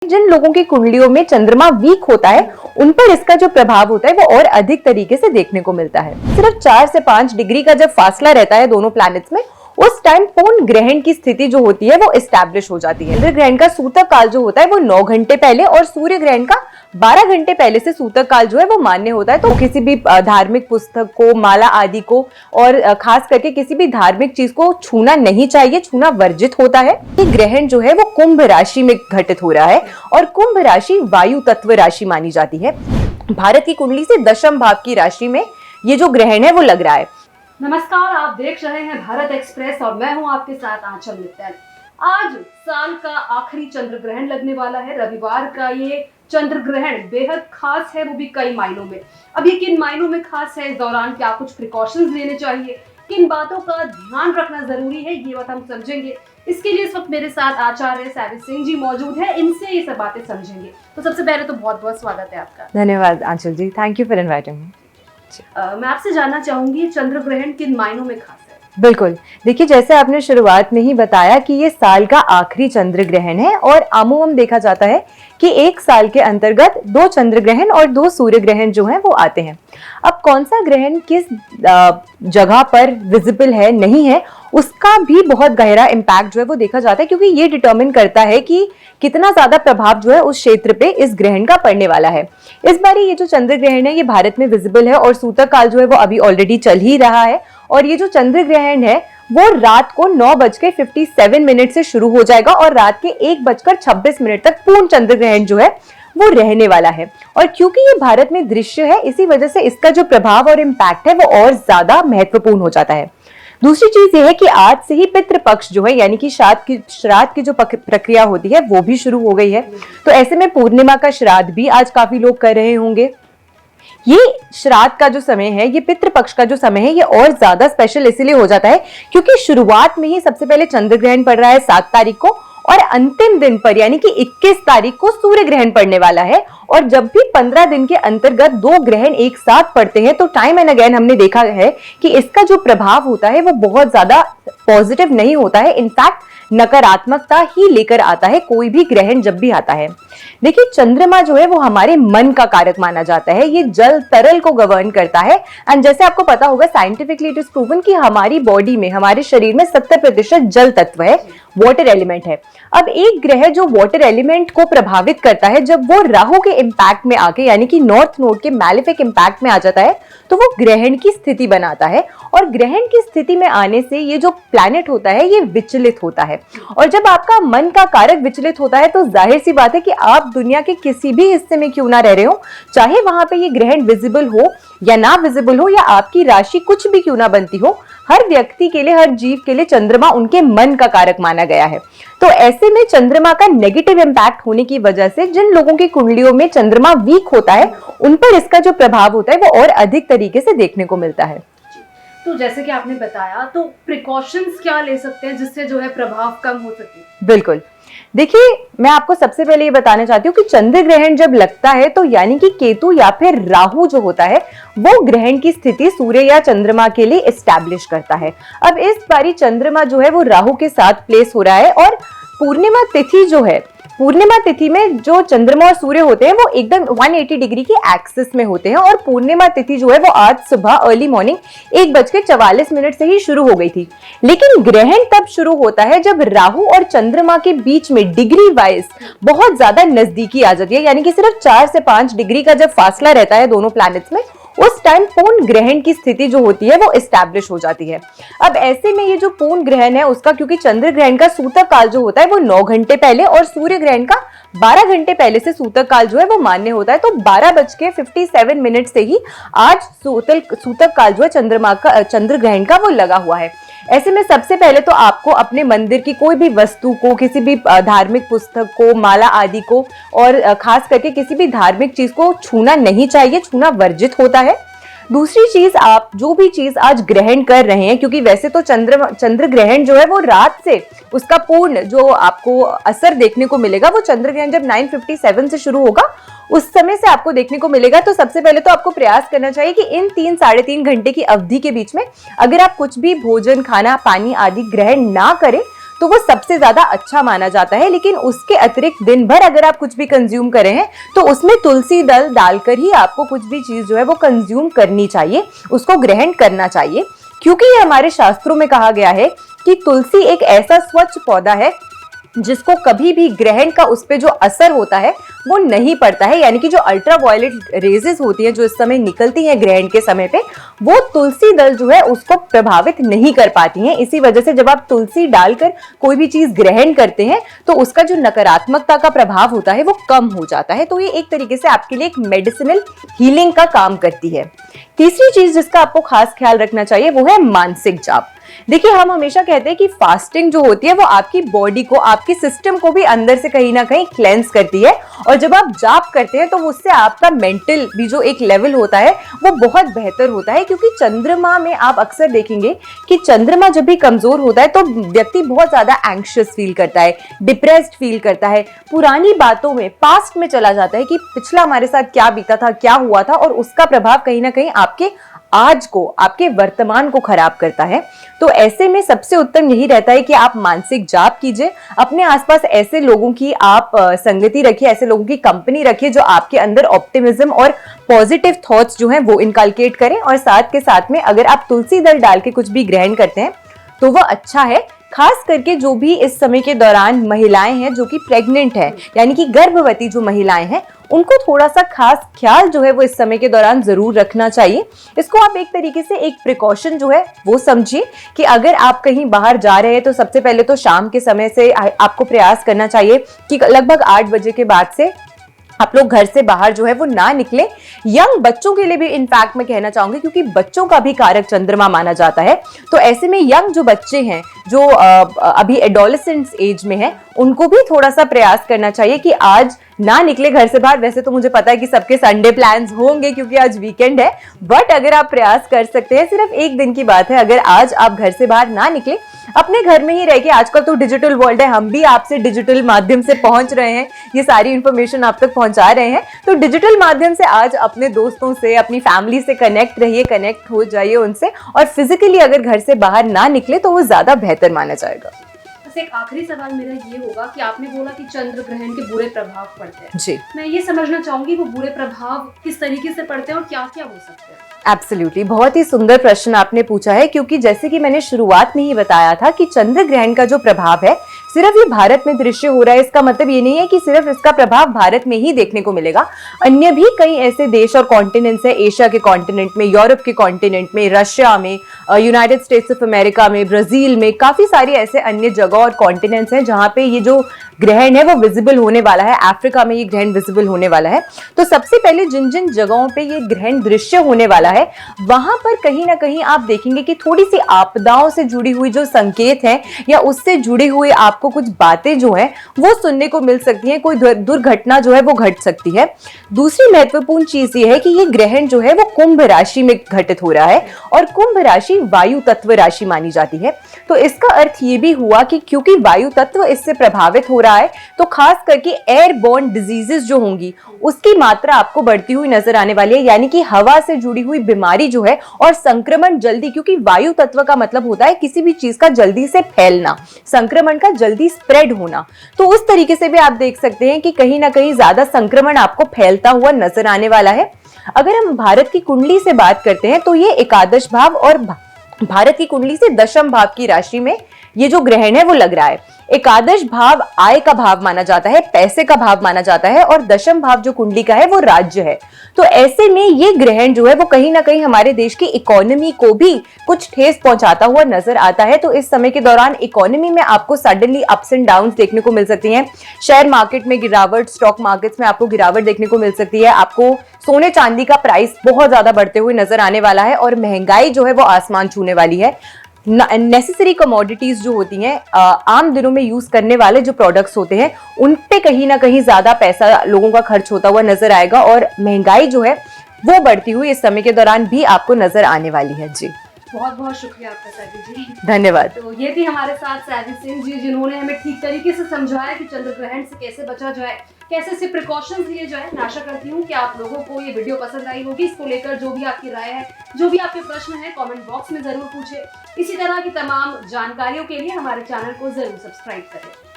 जिन लोगों की कुंडलियों में चंद्रमा वीक होता है उन पर इसका जो प्रभाव होता है वो और अधिक तरीके से देखने को मिलता है। सिर्फ 4 से 5 डिग्री का जब फासला रहता है दोनों प्लैनेट्स में, उस टाइम पूर्ण ग्रहण की स्थिति जो होती है वो एस्टैब्लिश हो जाती है। चंद्र ग्रहण का सूतक काल जो होता है वो 9 घंटे पहले और सूर्य ग्रहण का 12 घंटे पहले से सूतक काल जो है वो मान्य होता है। तो किसी भी धार्मिक पुस्तक को, माला आदि को और खास करके किसी भी धार्मिक चीज को छूना नहीं चाहिए, छूना वर्जित होता है। ये ग्रहण जो है वो कुंभ राशि में घटित हो रहा है और कुंभ राशि वायु तत्व राशि मानी जाती है। भारत की कुंडली से दशम भाव की राशि में ये जो ग्रहण है वो लग रहा है। नमस्कार, आप देख रहे हैं भारत एक्सप्रेस और मैं हूं आपके साथ आंचल मित्तल। आज साल का आखिरी चंद्र ग्रहण लगने वाला है। रविवार का ये चंद्र ग्रहण बेहद खास है, वो भी कई मायनों में। अब ये किन मायनों में खास है, इस दौरान क्या कुछ प्रिकॉशंस लेने चाहिए, किन बातों का ध्यान रखना जरूरी है, ये बात हम समझेंगे। इसके लिए इस वक्त मेरे साथ आचार्य सावित्री सिंह जी मौजूद है, इनसे ये सब बातें समझेंगे। तो सबसे पहले तो बहुत बहुत स्वागत है आपका। धन्यवाद Aanchal ji, thank you for inviting me. मैं आपसे जानना चाहूंगी चंद्र ग्रहण किन मायनों में खास है? बिल्कुल, देखिए जैसे आपने शुरुआत में ही बताया कि ये साल का आखिरी चंद्र ग्रहण है और आमूमन देखा जाता है कि एक साल के अंतर्गत 2 चंद्र ग्रहण और 2 सूर्य ग्रहण जो हैं वो आते हैं। अब कौन सा ग्रहण किस जगह पर विजिबल है नहीं है, उसका भी बहुत गहरा इम्पैक्ट जो है वो देखा जाता है, क्योंकि ये डिटरमिन करता है कि कितना ज्यादा प्रभाव जो है उस क्षेत्र पे इस ग्रहण का पड़ने वाला है। इस बार ये जो चंद्र ग्रहण है ये भारत में विजिबल है और सूतक काल जो है वो अभी ऑलरेडी चल ही रहा है और ये जो चंद्र ग्रहण है वो रात को 9:57 से शुरू हो जाएगा और रात के 1:26 तक पूर्ण चंद्र ग्रहण जो है वो रहने वाला है। और क्योंकि ये भारत में दृश्य है, इसी वजह से इसका जो प्रभाव और इम्पैक्ट है वो और ज्यादा महत्वपूर्ण हो जाता है। दूसरी चीज ये है कि आज से ही पितृपक्ष जो है यानी कि श्राद्ध की जो प्रक्रिया होती है वो भी शुरू हो गई है। तो ऐसे में पूर्णिमा का श्राद्ध भी आज काफी लोग कर रहे होंगे। ये श्राद्ध का जो समय है, ये पितृपक्ष का जो समय है, ये और ज्यादा स्पेशल इसलिए हो जाता है क्योंकि शुरुआत में ही सबसे पहले चंद्र ग्रहण पड़ रहा है 7 तारीख को और अंतिम दिन पर यानी कि 21 तारीख को सूर्य ग्रहण पड़ने वाला है। और जब भी 15 दिन के अंतर्गत 2 ग्रहण एक साथ पड़ते हैं तो टाइम एंड अगेन हमने देखा है कि इसका जो प्रभाव होता है वो बहुत ज्यादा पॉजिटिव नहीं होता है, इनफैक्ट नकारात्मकता ही लेकर आता है कोई भी ग्रहण जब भी आता है। देखिए चंद्रमा जो है वो हमारे मन का कारक माना जाता है, ये जल तरल को गवर्न करता है। एंड जैसे आपको पता होगा साइंटिफिकली इट इज प्रूवन कि हमारी बॉडी में, हमारे शरीर में 70% जल तत्व है, वाटर एलिमेंट है। अब एक ग्रह जो वाटर एलिमेंट को प्रभावित करता है, जब वो राहु के इंपैक्ट में आके यानी कि नॉर्थ नोड के मैलेफिक इंपैक्ट में आ जाता है तो वो ग्रहण की स्थिति बनाता है और ग्रहण की स्थिति में आने से ये जो प्लैनेट होता है ये विचलित होता है। और जब आपका मन का कारक विचलित होता है तो जाहिर सी बात है कि आप दुनिया के किसी भी हिस्से में क्यों ना रह रहे हो, चाहे वहां पे ये ग्रहण विजिबल हो या ना विजिबल हो या आपकी राशि कुछ भी क्यों ना बनती हो, हर व्यक्ति के लिए, हर जीव के लिए चंद्रमा उनके मन का कारक माना गया है। तो ऐसे में चंद्रमा का नेगेटिव इंपैक्ट होने की वजह से जिन लोगों की कुंडलियों में चंद्रमा वीक होता है उन पर इसका जो प्रभाव होता है वो और अधिक तरीके से देखने को मिलता है। तो जैसे कि आपने बताया, तो प्रिकॉशंस क्या ले सकते हैं जिससे जो है प्रभाव कम हो सके? बिल्कुल, देखिए मैं आपको सबसे पहले ये बताना चाहती हूँ कि चंद्र ग्रहण जब लगता है तो यानी कि केतु या फिर राहु जो होता है वो ग्रहण की स्थिति सूर्य या चंद्रमा के लिए एस्टैब्लिश करता है। अब इस बारी चंद्रमा जो है वो राहु के साथ प्लेस हो रहा है और पूर्णिमा तिथि जो है, पूर्णिमा तिथि में जो चंद्रमा और सूर्य होते हैं वो एकदम 180 डिग्री के एक्सिस में होते हैं और पूर्णिमा तिथि जो है वो आज सुबह अर्ली मॉर्निंग 1:44 से ही शुरू हो गई थी। लेकिन ग्रहण तब शुरू होता है जब राहु और चंद्रमा के बीच में डिग्री वाइज बहुत ज्यादा नजदीकी आ जाती है, यानी कि सिर्फ 4 से 5 डिग्री का जब फासला रहता है दोनों प्लैनेट्स में, उस टाइम पूर्ण ग्रहण की स्थिति जो होती है वो एस्टैब्लिश हो जाती है। अब ऐसे में ये जो पूर्ण ग्रहण है उसका, क्योंकि चंद्र ग्रहण का सूतक काल जो होता है वो 9 घंटे पहले और सूर्य ग्रहण का 12 घंटे पहले से सूतक काल जो है वो मान्य होता है, तो 12:57 से ही आज सूतक काल जो है चंद्र ग्रहण का वो लगा हुआ है। ऐसे में सबसे पहले तो आपको अपने मंदिर की कोई भी वस्तु को, किसी भी धार्मिक पुस्तक को, माला आदि को और खास करके किसी भी धार्मिक चीज को छूना नहीं चाहिए, छूना वर्जित होता है। दूसरी चीज, आप जो भी चीज आज ग्रहण कर रहे हैं, क्योंकि वैसे तो चंद्र ग्रहण जो है वो रात से उसका पूर्ण जो आपको असर देखने को मिलेगा वो चंद्र ग्रहण जब 9:57 से शुरू होगा उस समय से आपको देखने को मिलेगा। तो सबसे पहले तो आपको प्रयास करना चाहिए कि इन 3-3.5 घंटे की अवधि के बीच में अगर आप कुछ भी भोजन, खाना, पानी आदि ग्रहण ना करें तो वो सबसे ज्यादा अच्छा माना जाता है। लेकिन उसके अतिरिक्त दिन भर अगर आप कुछ भी कंज्यूम करें हैं तो उसमें तुलसी दल डालकर ही आपको कुछ भी चीज जो है वो कंज्यूम करनी चाहिए, उसको ग्रहण करना चाहिए, क्योंकि ये हमारे शास्त्रों में कहा गया है कि तुलसी एक ऐसा स्वच्छ पौधा है जिसको कभी भी ग्रहण का उस पे जो असर होता है वो नहीं पड़ता है। यानी कि जो अल्ट्रावायलेट रेजेस होती हैं जो इस समय निकलती हैं ग्रहण के समय पे, वो तुलसी दल जो है उसको प्रभावित नहीं कर पाती हैं। इसी वजह से जब आप तुलसी डालकर कोई भी चीज ग्रहण करते हैं तो उसका जो नकारात्मकता का प्रभाव होता है वो कम हो जाता है। तो ये एक तरीके से आपके लिए एक मेडिसिनल हीलिंग का काम करती है। तीसरी चीज जिसका आपको खास ख्याल रखना चाहिए वो है मानसिक जाप। देखिए, हम हमेशा कहते हैं कि फास्टिंग जो होती है वो आपकी बॉडी को, आपके सिस्टम को भी अंदर से कहीं ना कहीं क्लेंस करती है, और जब आप जाप करते हैं तो उससे आपका मेंटल भी जो एक लेवल होता है वो बहुत बेहतर होता है। क्योंकि चंद्रमा में आप अक्सर देखेंगे कि चंद्रमा जब भी कमजोर होता है तो व्यक्ति बहुत ज्यादा एंग्शियस फील करता है, डिप्रेस्ड फील करता है, पुरानी बातों में, पास्ट में चला जाता है कि पिछला हमारे साथ क्या बीता था, क्या हुआ था, और उसका प्रभाव कहीं ना कहीं आपके आज को, आपके वर्तमान को खराब करता है। तो ऐसे में सबसे उत्तम यही रहता है कि आप मानसिक जाप कीजिए, अपने आसपास ऐसे लोगों की आप संगति रखिए, ऐसे लोगों की कंपनी रखिए जो आपके अंदर ऑप्टिमिज्म और पॉजिटिव थॉट्स जो हैं वो इनकलकेट करें। और साथ के साथ में अगर आप तुलसी दल डाल के कुछ भी ग्रहण करते हैं तो वह अच्छा है। खास करके जो भी इस समय के दौरान महिलाएं हैं जो कि प्रेग्नेंट है, यानी कि गर्भवती जो महिलाएं हैं, उनको थोड़ा सा खास ख्याल जो है वो इस समय के दौरान जरूर रखना चाहिए। इसको आप एक तरीके से एक प्रिकॉशन जो है वो समझिए कि अगर आप कहीं बाहर जा रहे हैं तो सबसे पहले तो शाम के समय से आपको प्रयास करना चाहिए कि लगभग 8 बजे के बाद से आप लोग घर से बाहर जो है वो ना निकले। यंग बच्चों के लिए भी इनफैक्ट मैं कहना चाहूंगी, क्योंकि बच्चों का भी कारक चंद्रमा माना जाता है। तो ऐसे में यंग जो बच्चे हैं जो अभी एडोलेसेंस एज में हैं, उनको भी थोड़ा सा प्रयास करना चाहिए कि आज ना निकले घर से बाहर। वैसे तो मुझे पता है कि सबके संडे प्लान्स होंगे क्योंकि आज वीकेंड है, बट अगर आप प्रयास कर सकते हैं, सिर्फ एक दिन की बात है, अगर आज आप घर से बाहर ना निकले, अपने घर में ही रह के, आजकल तो डिजिटल वर्ल्ड है, हम भी आपसे डिजिटल माध्यम से पहुंच रहे हैं, ये सारी इंफॉर्मेशन आप तक पहुंचा रहे हैं, तो डिजिटल माध्यम से आज अपने दोस्तों से, अपनी फैमिली से कनेक्ट रहिए, कनेक्ट हो जाइए उनसे, और फिजिकली अगर घर से बाहर ना निकले तो वो ज्यादा बेहतर माना जाएगा। बस एक आखिरी सवाल मेरा ये होगा कि आपने बोला कि चंद्र ग्रहण के बुरे प्रभाव पड़ते हैं जी, मैं ये समझना चाहूंगी वो बुरे प्रभाव किस तरीके से पड़ते हैं और क्या क्या हो सकते हैं। एब्सोल्युटली, बहुत ही सुंदर प्रश्न आपने पूछा है, क्योंकि जैसे कि मैंने शुरुआत में ही बताया था कि चंद्र ग्रहण का जो प्रभाव है सिर्फ ये भारत में दृश्य हो रहा है, इसका मतलब ये नहीं है कि सिर्फ इसका प्रभाव भारत में ही देखने को मिलेगा। अन्य भी कई ऐसे देश और कॉन्टिनेंट्स है, एशिया के कॉन्टिनेंट में, यूरोप के कॉन्टिनेंट में, रशिया में, यूनाइटेड स्टेट्स ऑफ अमेरिका में, ब्राजील में, काफी सारी ऐसे अन्य जगह और कॉन्टिनेंट्स हैं जहां पे ये जो ग्रहण है वो विजिबल होने वाला है। अफ्रीका में ये ग्रहण विजिबल होने वाला है। तो सबसे पहले जिन जिन जगहों पे ये ग्रहण दृश्य होने वाला है वहां पर कहीं ना कहीं आप देखेंगे कि थोड़ी सी आपदाओं से जुड़ी हुई जो संकेत है या उससे जुड़ी हुई आपको कुछ बातें जो है वो सुनने को मिल सकती है, कोई दुर्घटना जो है वो घट सकती है। दूसरी महत्वपूर्ण चीज ये है कि ये ग्रहण जो है वो कुंभ राशि में घटित हो रहा है, और कुंभ राशि वायु तत्व राशि मानी जाती है। तो इसका अर्थ ये भी हुआ कि क्योंकि वायु तत्व इससे प्रभावित हो रहा है तो खास करके एयरबोर्न डिजीजेस जो होंगी उसकी मात्रा आपको बढ़ती हुई नजर आने वाली है, यानी कि हवा से जुड़ी हुई बीमारी जो है और संक्रमण जल्दी, क्योंकि वायु तत्व का मतलब होता है किसी भी चीज का जल्दी से फैलना, संक्रमण का जल्दी स्प्रेड होना। तो उस तरीके से भी आप देख सकते हैं कि कहीं ना कहीं ज्यादा संक्रमण आपको फैलता हुआ नजर आने वाला है। अगर हम भारत की कुंडली से बात करते हैं तो ये एकादश भाव और भारत की कुंडली से दशम भाव की राशि में ये जो ग्रहण है वो लग रहा है। एकादश भाव आय का भाव माना जाता है, पैसे का भाव माना जाता है, और दशम भाव जो कुंडली का है वो राज्य है। तो ऐसे में ये ग्रहण जो है वो कहीं ना कहीं हमारे देश की इकोनॉमी को भी कुछ ठेस पहुंचाता हुआ नजर आता है। तो इस समय के दौरान इकोनॉमी में आपको सडनली अप्स एंड डाउन्स देखने को मिल सकती हैं। शेयर मार्केट में गिरावट, स्टॉक मार्केट्स में आपको गिरावट देखने को मिल सकती है। आपको सोने चांदी का प्राइस बहुत ज्यादा बढ़ते हुए नजर आने वाला है, और महंगाई जो है वो आसमान छूने वाली है। नेसेसरी कमोडिटीज जो होती हैं, आम दिनों में यूज करने वाले जो प्रोडक्ट्स होते हैं, उन पे कहीं ना कहीं ज्यादा पैसा लोगों का खर्च होता हुआ नजर आएगा, और महंगाई जो है वो बढ़ती हुई इस समय के दौरान भी आपको नजर आने वाली है। जी, बहुत बहुत शुक्रिया आपका सैवी जी। धन्यवाद। तो ये थी हमारे साथ सैवी सिंह जी, जिन्होंने हमें ठीक तरीके से समझाया कि चंद्र ग्रहण से कैसे बचा जाए, कैसे से प्रिकॉशंस लिए जाए। मैं आशा करती हूँ कि आप लोगों को ये वीडियो पसंद आई होगी। इसको लेकर जो भी आपकी राय है, जो भी आपके प्रश्न है, कमेंट बॉक्स में जरूर पूछे। इसी तरह की तमाम जानकारियों के लिए हमारे चैनल को जरूर सब्सक्राइब करें।